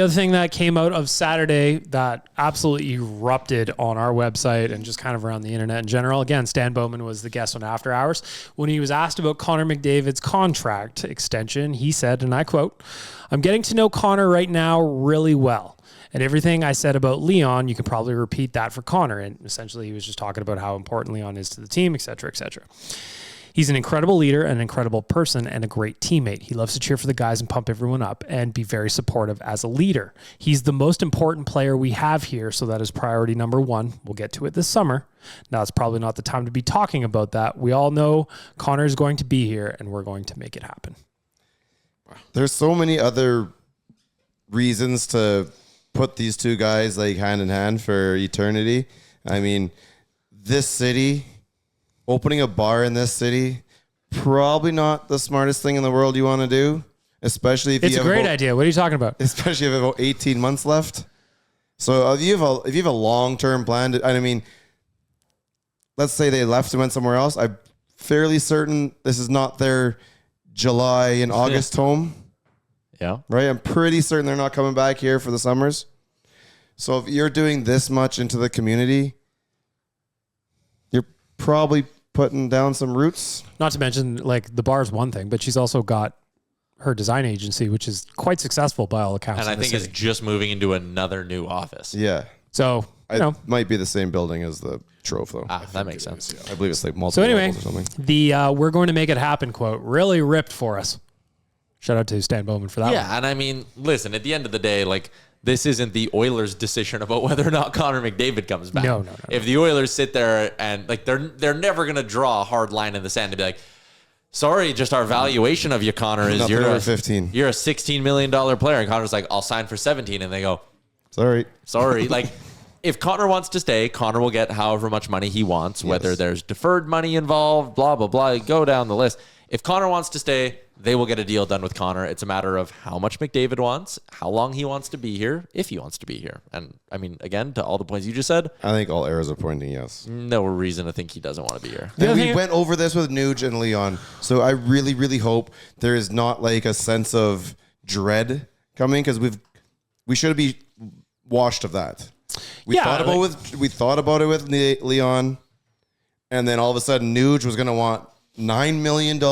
other thing that came out of Saturday that absolutely erupted on our website and just kind of around the internet in general. Again, Stan Bowman was the guest on After Hours. When he was asked about Connor McDavid's contract extension, he said, and I quote, "I'm getting to know Connor right now really well. And everything I said about Leon, you can probably repeat that for Connor." And essentially he was just talking about how important Leon is to the team, et cetera, et cetera. He's an incredible leader, an incredible person, and a great teammate. He loves to cheer for the guys and pump everyone up and be very supportive as a leader. He's the most important player we have here, so that is priority number one. We'll get to it this summer. Now, it's probably not the time to be talking about that. We all know Connor is going to be here, and we're going to make it happen. There's so many other reasons to put these two guys like hand in hand for eternity. I mean, this city... Opening a bar in this city, probably not the smartest thing in the world you want to do, especially if it's you have a great idea. What are you talking about? Especially if you have about 18 months left. So if you have a long-term plan, I mean, let's say they left and went somewhere else. I'm fairly certain this is not their July and August home. Yeah. Right? I'm pretty certain they're not coming back here for the summers. So if you're doing this much into the community, you're probably putting down some roots. Not to mention, like, the bar is one thing, but she's also got her design agency, which is quite successful by all accounts. And I think it's just moving into another new office. Yeah. So, it might be the same building as the Trove, though. That makes sense. I believe it's like multiple levels or something. The "we're going to make it happen" quote really ripped for us. Shout out to Stan Bowman for that. Yeah, and I mean, listen, at the end of the day, like, this isn't the Oilers' decision about whether or not Connor McDavid comes back. No. If the Oilers sit there and, like, they're never going to draw a hard line in the sand and be like, sorry, just our valuation of you, Connor, is Nothing over 15. You're a $16 million player. And Connor's like, I'll sign for 17. And they go, Sorry. Like, if Connor wants to stay, Connor will get however much money he wants, whether there's deferred money involved, blah, blah, blah. Go down the list. If Connor wants to stay, they will get a deal done with Connor. It's a matter of how much McDavid wants, how long he wants to be here, if he wants to be here. And, I mean, again, to all the points you just said, I think all arrows are pointing yes. no reason to think he doesn't want to be here. And we went over this with Nuge and Leon, so I really, really hope there is not like a sense of dread coming, because we should be washed of that. We thought about it with Leon, and then all of a sudden Nuge was going to want $9 million,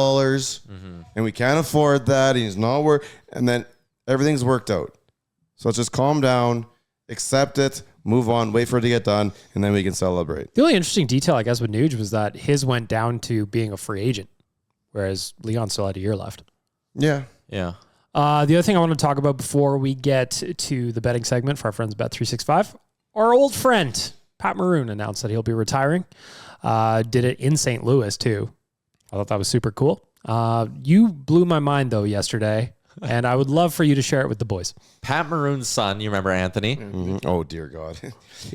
and we can't afford that, and he's not and then everything's worked out. So let's just calm down, accept it, move on, wait for it to get done, and then we can celebrate. The only interesting detail, I guess, with Nuge was that his went down to being a free agent, whereas Leon still had a year left. Yeah. Yeah. The other thing I want to talk about before we get to the betting segment for our friends Bet365, our old friend Pat Maroon announced that he'll be retiring. Did it in St. Louis too. I thought that was super cool. You blew my mind, though, yesterday, and I would love for you to share it with the boys. Pat Maroon's son, you remember Anthony? Mm-hmm. Oh, dear God.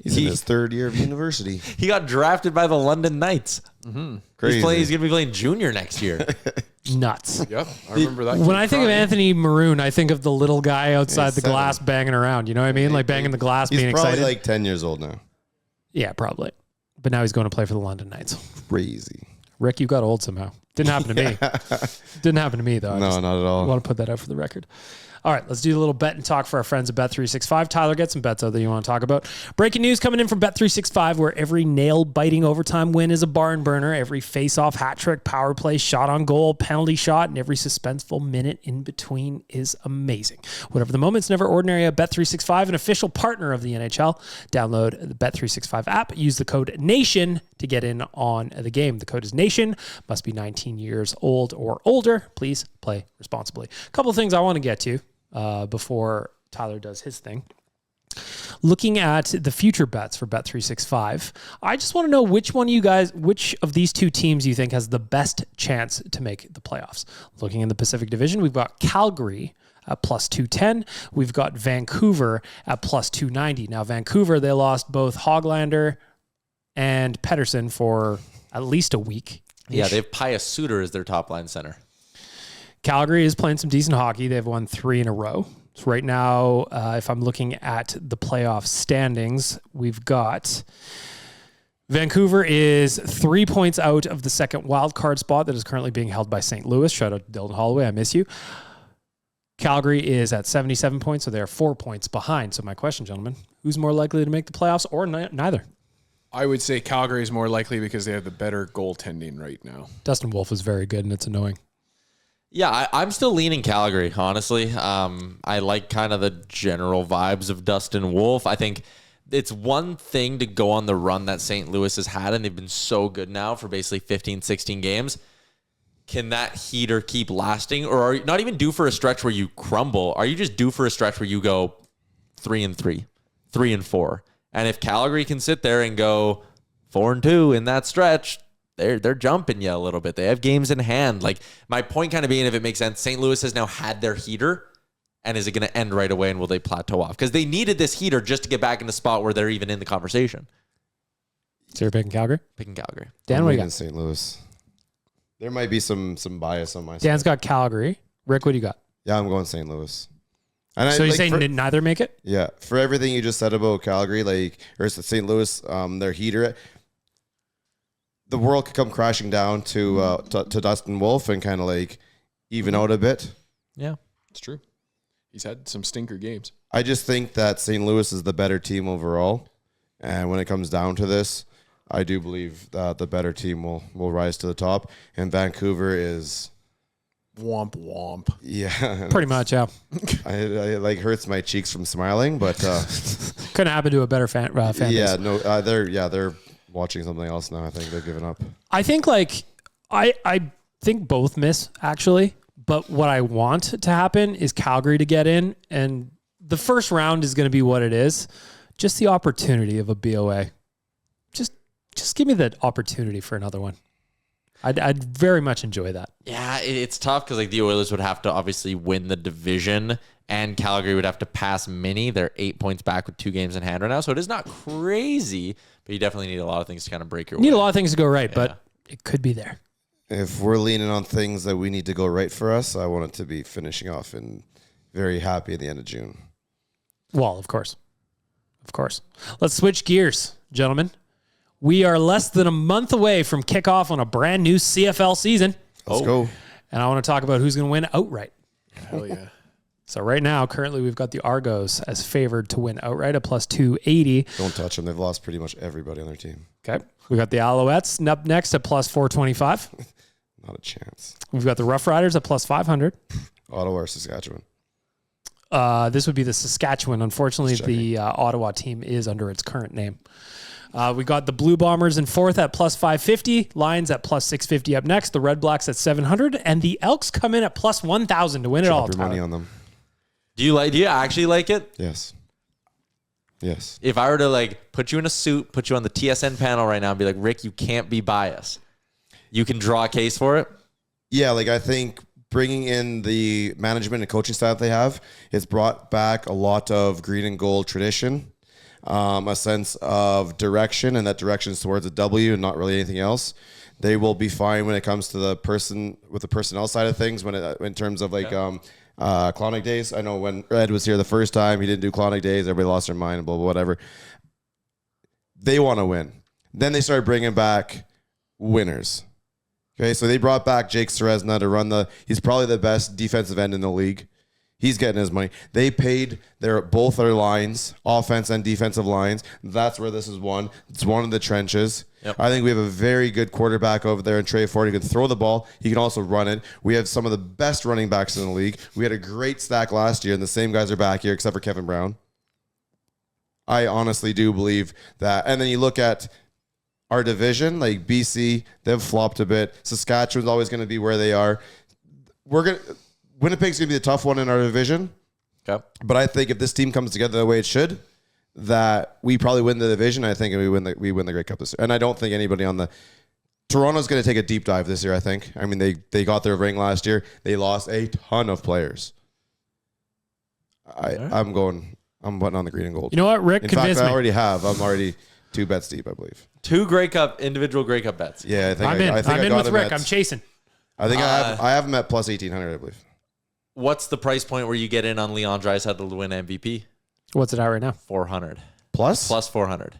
He's in his third year of university. He got drafted by the London Knights. Crazy. He's going to be playing junior next year. Nuts. Yep, I remember that. When I think of Anthony Maroon, I think of the little guy outside the glass banging around. You know what I mean? Like banging the glass, He's being probably excited. like 10 years old now. Yeah, probably. But now he's going to play for the London Knights. Crazy. Rick, you got old somehow. Didn't happen to me. Didn't happen to me, though. No, not at all. I want to put that out for the record. All right, let's do a little bet and talk for our friends at Bet365. Tyler, get some bets out that you want to talk about. Breaking news coming in from Bet365, where every nail-biting overtime win is a barn burner. Every face-off, hat trick, power play, shot on goal, penalty shot, and every suspenseful minute in between is amazing. Whatever the moment's never ordinary at Bet365, an official partner of the NHL. Download the Bet365 app. Use the code NATION to get in on the game. The code is NATION. Must be 19 years old or older. Please play responsibly. A couple of things I want to get to before Tyler does his thing. Looking at the future bets for Bet365, I just want to know which of these two teams you think has the best chance to make the playoffs. Looking in the Pacific Division, we've got Calgary at plus 210. We've got Vancouver at plus 290. Now, Vancouver, they lost both Hoglander and Pettersson for at least a week. Yeah, they have Pius Suter as their top line center. Calgary is playing some decent hockey. They've won 3 in a row. So right now, if I'm looking at the playoff standings, we've got Vancouver is 3 points out of the second wild card spot that is currently being held by St. Louis. Shout out to Dylan Holloway. I miss you. Calgary is at 77 points, so they are 4 points behind. So my question, gentlemen, who's more likely to make the playoffs or neither? I would say Calgary is more likely because they have the better goaltending right now. Dustin Wolf is very good, and it's annoying. Yeah, I'm still leaning Calgary, honestly. I like kind of the general vibes of Dustin Wolf. I think it's one thing to go on the run that St. Louis has had, and they've been so good now for basically 15, 16 games. Can that heater keep lasting? Or are you not even due for a stretch where you crumble? Are you just due for a stretch where you go 3-3, 3-4? And if Calgary can sit there and go 4-2 in that stretch, they're jumping you a little bit. They have games in hand. Like, my point kind of being, if it makes sense, St. Louis has now had their heater, and is it going to end right away, and will they plateau off? Because they needed this heater just to get back in the spot where they're even in the conversation. So you're picking Calgary? Picking Calgary. Dan, what do you got? St. Louis. There might be some bias on my side. Dan's got Calgary. Rick, what do you got? Yeah, I'm going St. Louis. And So you're saying neither make it? Yeah, for everything you just said about Calgary, or St. Louis, their heater, the world could come crashing down to Dustin Wolf and kind of even out a bit. Yeah, It's true. He's had some stinker games. I just think that St. Louis is the better team overall, and when it comes down to this, I do believe that the better team will rise to the top, and Vancouver is Womp womp. yeah, Pretty much, yeah. I hurts my cheeks from smiling, but Couldn't happen to a better fan base. yeah, no, they're watching something else now. I think they've given up. I think I think both miss actually, but what I want to happen is Calgary to get in, and the first round is going to be what it is. Just the opportunity of a BOA. Just give me the opportunity for another one. I'd very much enjoy that. Yeah, it's tough because the Oilers would have to obviously win the division, and Calgary would have to pass Mini. They're 8 points back with 2 games in hand right now, so it is not crazy, but you definitely need a lot of things to kind of break your way. Need a lot of things to go right, but it could be there. If we're leaning on things that we need to go right for us, I want it to be finishing off and very happy at the end of June. Well, of course. Of course. Let's switch gears, gentlemen. We are less than a month away from kickoff on a brand new CFL season. Let's go. And I want to talk about who's going to win outright. Hell yeah. So right now, currently, we've got the Argos as favored to win outright at plus 280. Don't touch them. They've lost pretty much everybody on their team. Okay. We got the Alouettes up next at plus 425. Not a chance. We've got the Rough Riders at plus 500. Ottawa or Saskatchewan. This would be the Saskatchewan. Unfortunately, the Ottawa team is under its current name. We got the Blue Bombers in fourth at plus 550. Lions at plus 650 up next. The Red Blacks at 700. And the Elks come in at plus 1,000 to win it all. Drop your money on them. Do you actually like it? Yes. Yes. If I were to put you in a suit, put you on the TSN panel right now and be like, Rick, you can't be biased. You can draw a case for it? Yeah, I think bringing in the management and coaching staff they have, it's brought back a lot of green and gold tradition, a sense of direction, and that direction is towards a W and not really anything else. They will be fine when it comes to the personnel side of things, in terms of Clonic days. I know when Ed was here the first time, he didn't do Clonic days. Everybody lost their mind and blah, blah, whatever. They want to win. Then they started bringing back winners. Okay, so they brought back Jake Serezna to run he's probably the best defensive end in the league. He's getting his money. They paid both their lines, offense and defensive lines. That's where this is won. It's one of the trenches. Yep. I think we have a very good quarterback over there in Trey Ford. He can throw the ball. He can also run it. We have some of the best running backs in the league. We had a great stack last year, and the same guys are back here except for Kevin Brown. I honestly do believe that. And then you look at our division, BC, they've flopped a bit. Saskatchewan's always going to be where they are. Winnipeg's going to be the tough one in our division. Okay. But I think if this team comes together the way it should, that we probably win the division. I think we win the Grey Cup this year. And I don't think anybody Toronto's going to take a deep dive this year, I think. I mean, they got their ring last year. They lost a ton of players. I'm putting on the green and gold. You know what, Rick? In fact, I already have. I'm already 2 bets deep, I believe. 2 individual Grey Cup bets. Yeah, I think I'm in with Rick. I'm chasing. I think I have him at plus 1,800, I believe. What's the price point where you get in on Leon Draisaitl to win MVP? What's it at right now? 400. Plus 400.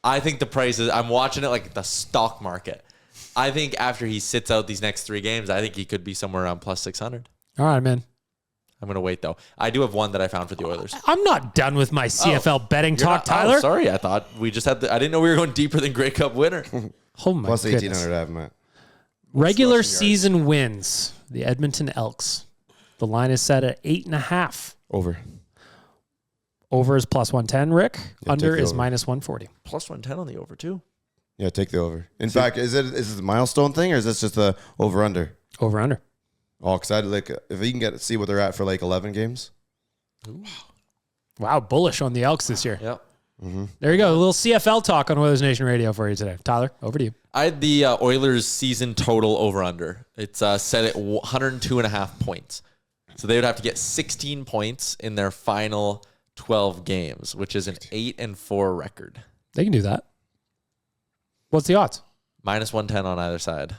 I think the price is, I'm watching it like the stock market. I think after he sits out these next 3 games, I think he could be somewhere around plus 600. All right, man. I'm going to wait, though. I do have one that I found for the Oilers. I'm not done with my CFL betting You're talk, not- Tyler. Oh, sorry. I thought we just had I didn't know we were going deeper than Grey Cup winner. Oh my Plus goodness. 1,800 I have, Matt. Regular rushing yards? season wins. The Edmonton Elks. The line is set at 8.5. Over. Over is plus 110, Rick. Yeah, Under take the is over. minus 140. Plus 110 on the over, too. Yeah, take the over. In fact, is this a milestone thing or is this just a over-under? Over under. Oh, because I'd like, if you can see what they're at for like 11 games. Wow, bullish on the Elks this year. Yep. There you go. A little CFL talk on Oilersnation Radio for you today. Tyler, over to you. I had the Oilers season total over under. It's set at 102.5 points. So they would have to get 16 points in their final 12 games, which is an 8-4 record. They can do that. What's the odds? Minus 110 on either side.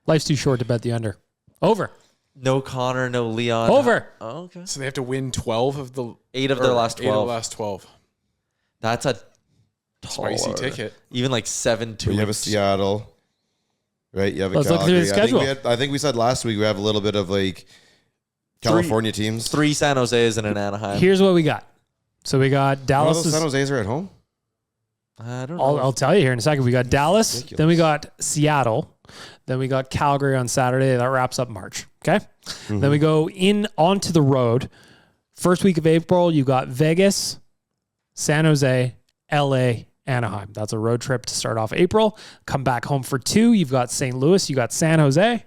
Life's too short to bet the under. Over. No Connor, no Leon. Over. Oh, okay. So they have to win 12 of the 8 of their last 12. 8 of the last 12. That's a Spicy taller. ticket. Even like 7-2. You have a Seattle, right? You have a Let's look Calgary. through the schedule. I think we said last week we have a little bit of like California teams. 3 San Jose's and an Anaheim. Here's what we got. So we got All Dallas. those San Jose's are at home? I don't know. I'll tell you here in a second. We got Dallas. Ridiculous. Then we got Seattle. Then we got Calgary on Saturday. That wraps up March. Okay. Then we go onto the road. First week of April, you got Vegas, San Jose, LA, Anaheim. That's a road trip to start off April. Come back home for 2. You've got St. Louis. You got San Jose.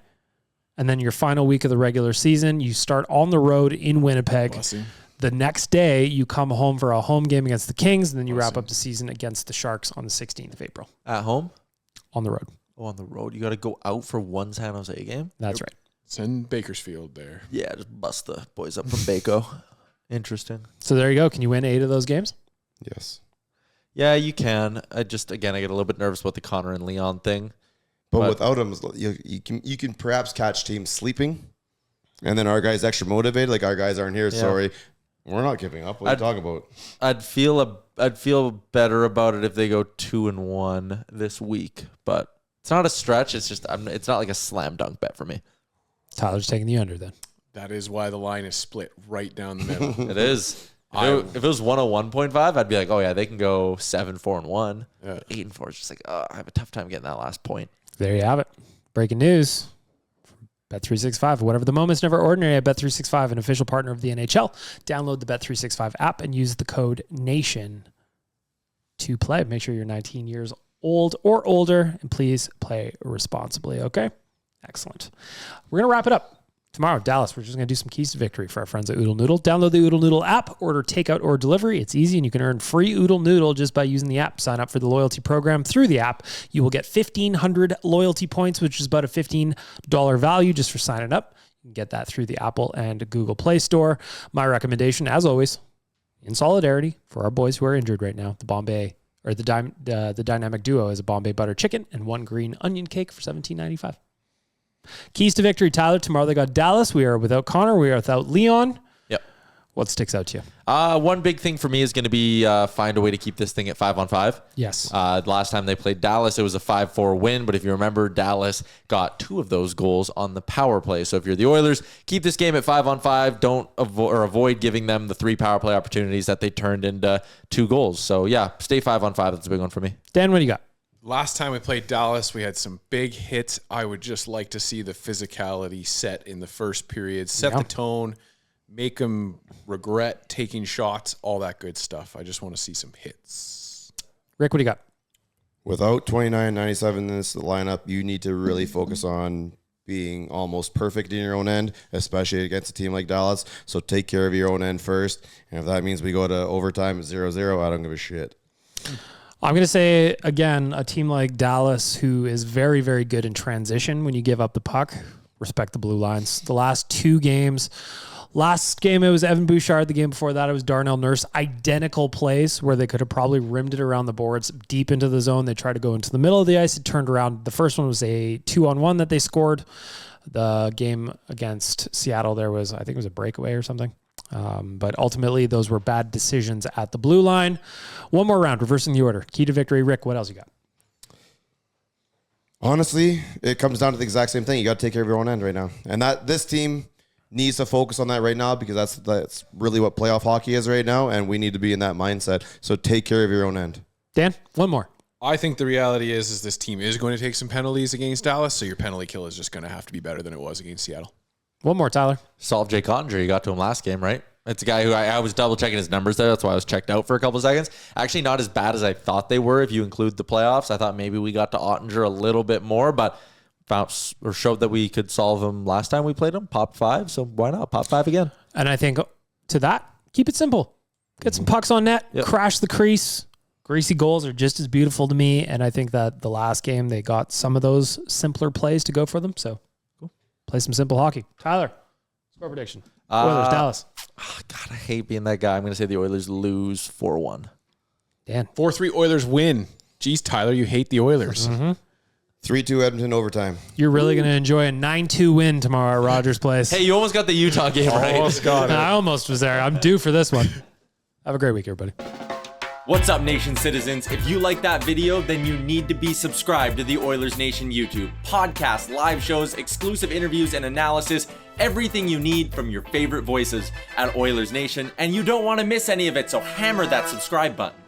And then your final week of the regular season, you start on the road in Winnipeg. Blessing. The next day, you come home for a home game against the Kings, and then you wrap up the season against the Sharks on the 16th of April At home? on the road. Oh, on the road. You got to go out for one San Jose game? That's right. Send Bakersfield there. Yeah, just bust the boys up from Baco. Interesting. So there you go. Can you win 8 of those games? Yes. Yeah, you can. I get a little bit nervous about the Connor and Leon thing. But without them, you can perhaps catch teams sleeping, and then our guys extra motivated. Like our guys aren't here. Yeah. Sorry, we're not giving up. What are you talking about? I'd feel better about it if they go 2-1 this week, but it's not a stretch. It's just it's not like a slam dunk bet for me. Tyler's taking the under then. That is why the line is split right down the middle. It is. If it was 101.5, I'd be like, oh yeah, they can go 7-4-1. Yeah. 8-4 is just like, I have a tough time getting that last point. There you have it. Breaking news. Bet365. Whatever the moment's never ordinary at Bet365, an official partner of the NHL. Download the Bet365 app and use the code NATION to play. Make sure you're 19 years old or older, and please play responsibly, okay? Excellent. We're going to wrap it up. Tomorrow, Dallas, we're just going to do some keys to victory for our friends at Oodle Noodle. Download the Oodle Noodle app, order takeout or delivery. It's easy, and you can earn free Oodle Noodle just by using the app. Sign up for the loyalty program through the app. You will get 1,500 loyalty points, which is about a $15 value just for signing up. You can get that through the Apple and Google Play Store. My recommendation, as always, in solidarity for our boys who are injured right now, the dynamic duo is a Bombay butter chicken and 1 green onion cake for $17.95. Keys to victory, Tyler. Tomorrow they got Dallas. We are without Connor. We are without Leon. Yep. What sticks out to you? One big thing for me is going to be find a way to keep this thing at 5-on-5. Yes. The last time they played Dallas, it was a 5-4 win. But if you remember, Dallas got 2 of those goals on the power play. So if you're the Oilers, keep this game at 5-on-5. Don't avoid giving them the 3 power play opportunities that they turned into 2 goals. So yeah, stay 5-on-5. That's a big one for me. Dan, what do you got? Last time we played Dallas, we had some big hits. I would just like to see the physicality set in the first period, set the tone, make them regret taking shots, all that good stuff. I just want to see some hits. Rick, what do you got? Without 29.97 in this lineup, you need to really focus on being almost perfect in your own end, especially against a team like Dallas. So take care of your own end first. And if that means we go to overtime at 0-0, I don't give a shit. I'm going to say, again, a team like Dallas who is very, very good in transition when you give up the puck. Respect the blue lines. The last 2 games, last game it was Evan Bouchard. The game before that it was Darnell Nurse. Identical plays where they could have probably rimmed it around the boards deep into the zone. They tried to go into the middle of the ice. It turned around. The first one was a 2-on-1 that they scored. The game against Seattle, there was, I think it was a breakaway or something. But ultimately, those were bad decisions at the blue line. One more round, reversing the order. Key to victory. Rick, what else you got? Honestly, it comes down to the exact same thing. You got to take care of your own end right now. And that this team needs to focus on that right now because that's really what playoff hockey is right now, and we need to be in that mindset. So take care of your own end. Dan, one more. I think the reality is this team is going to take some penalties against Dallas, so your penalty kill is just going to have to be better than it was against Seattle. One more, Tyler. Solve Jake Ottinger. You got to him last game, right? It's a guy who I was double checking his numbers there. That's why I was checked out for a couple of seconds. Actually, not as bad as I thought they were if you include the playoffs. I thought maybe we got to Ottinger a little bit more, but showed that we could solve him last time we played him. Pop 5, so why not? Pop 5 again. And I think to that, keep it simple. Get some pucks on net, crash the crease. Greasy goals are just as beautiful to me, and I think that the last game they got some of those simpler plays to go for them. So cool. Play some simple hockey. Tyler, score prediction. Oilers, Dallas. God, I hate being that guy. I'm going to say the Oilers lose 4-1. Dan. 4-3 Oilers win. Jeez, Tyler, you hate the Oilers. 3-2 Edmonton overtime. You're really going to enjoy a 9-2 win tomorrow at Rogers Place. Hey, you almost got the Utah game right. Almost got it. I almost was there. I'm due for this one. Have a great week, everybody. What's up, Nation citizens? If you like that video, then you need to be subscribed to the Oilers Nation YouTube. Podcasts, live shows, exclusive interviews, and analysis. Everything you need from your favorite voices at Oilers Nation. And you don't want to miss any of it, so hammer that subscribe button.